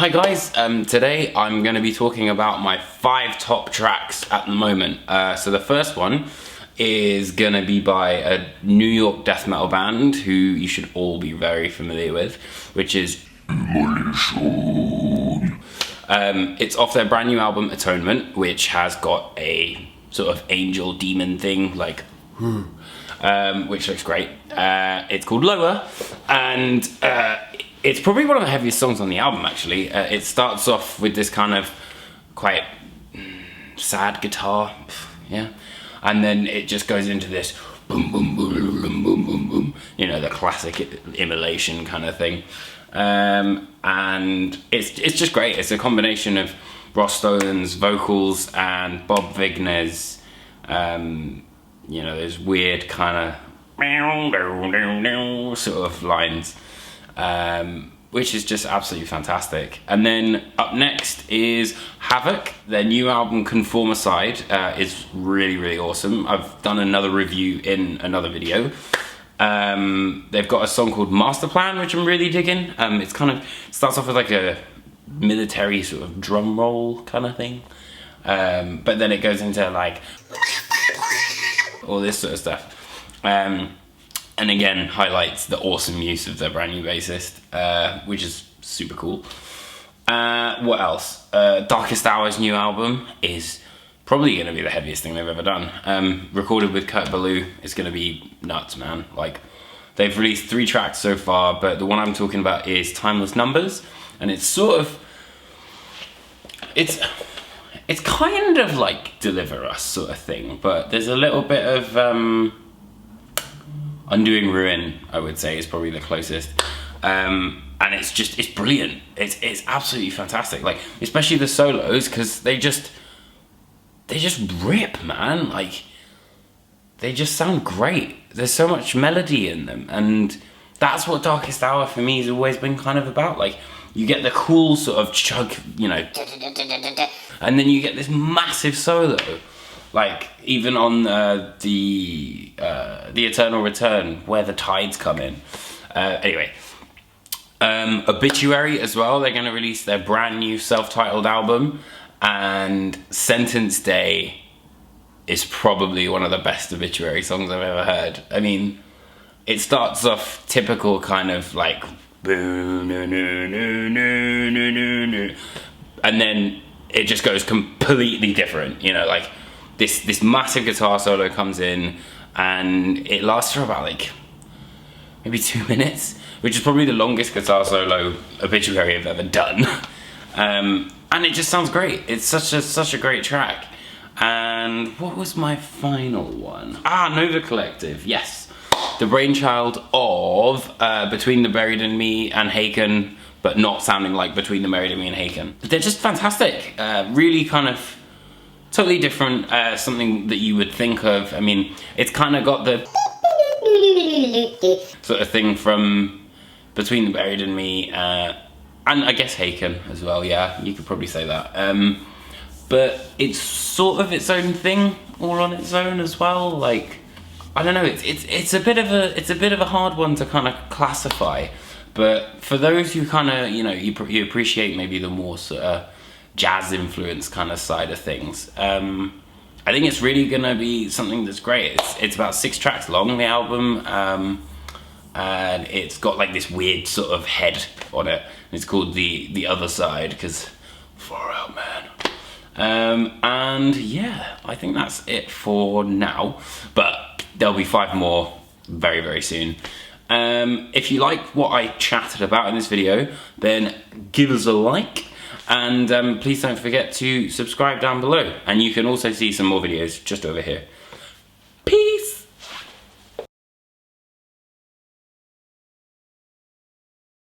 Hi guys, today I'm going to be talking about my 5 top tracks at the moment. So the first one is going to be by a New York death metal band who you should all be very familiar with, which is it's off their brand new album Atonement, which has got a sort of angel demon thing, like which looks great. It's called Lower, and it's probably one of the heaviest songs on the album, actually. It starts off with this kind of quite sad guitar, yeah, and then it just goes into this boom, boom, boom, boom, boom, boom, boom, you know, the classic immolation kind of thing. And it's just great. It's a combination of Ross Stolan's vocals and Bob Vigner's, you know, those weird kind of sort of lines. Which is just absolutely fantastic. And then up next is Havoc. Their new album Conformicide is really, really awesome. I've done another review in another video. They've got a song called Master Plan, which I'm really digging. It's kind of starts off with like a military sort of drum roll kind of thing, but then it goes into like all this sort of stuff. And again, highlights the awesome use of their brand new bassist, which is super cool. What else? Darkest Hour's new album is probably going to be the heaviest thing they've ever done. Recorded with Kurt Ballou. It's going to be nuts, man. Like, they've released 3 tracks so far, but the one I'm talking about is Timeless Numbers, and it's sort of... It's kind of like Deliver Us sort of thing, but there's a little bit of... Undoing Ruin, I would say, is probably the closest. And it's brilliant. It's absolutely fantastic. Like, especially the solos, because they just rip, man. Like, they just sound great. There's so much melody in them, and that's what Darkest Hour for me has always been kind of about. Like, you get the cool sort of chug, you know, and then you get this massive solo. Like, even on the Eternal Return, Where the Tides Come In. Anyway, Obituary as well. They're going to release their brand new self-titled album, and Sentence Day is probably one of the best Obituary songs I've ever heard. I mean, it starts off typical kind of like boo, no, no, no, no, no, no, no, and then it just goes completely different. You know, like. This massive guitar solo comes in, and it lasts for about like maybe 2 minutes, which is probably the longest guitar solo Obituary I've ever done. And it just sounds great. It's such a great track. And what was my final one? Nova Collective, yes. The brainchild of Between the Buried and Me and Haken, but not sounding like Between the Buried and Me and Haken. They're just fantastic. Really kind of totally different, something that you would think of. I mean, it's kind of got the sort of thing from Between the Buried and Me, and I guess Haken as well, yeah, you could probably say that. But it's sort of its own thing, all on its own as well. Like, I don't know, it's a bit of a hard one to kind of classify, but for those who kind of, you know, you appreciate maybe the more sort of jazz influence kind of side of things, I think it's really gonna be something that's great. It's about 6 tracks long, the album, and it's got like this weird sort of head on it. It's called the Other Side, because far out, man. And yeah, I think that's it for now, but there'll be 5 more very, very soon. If you like what I chatted about in this video, then give us a like. And please don't forget to subscribe down below. And you can also see some more videos just over here.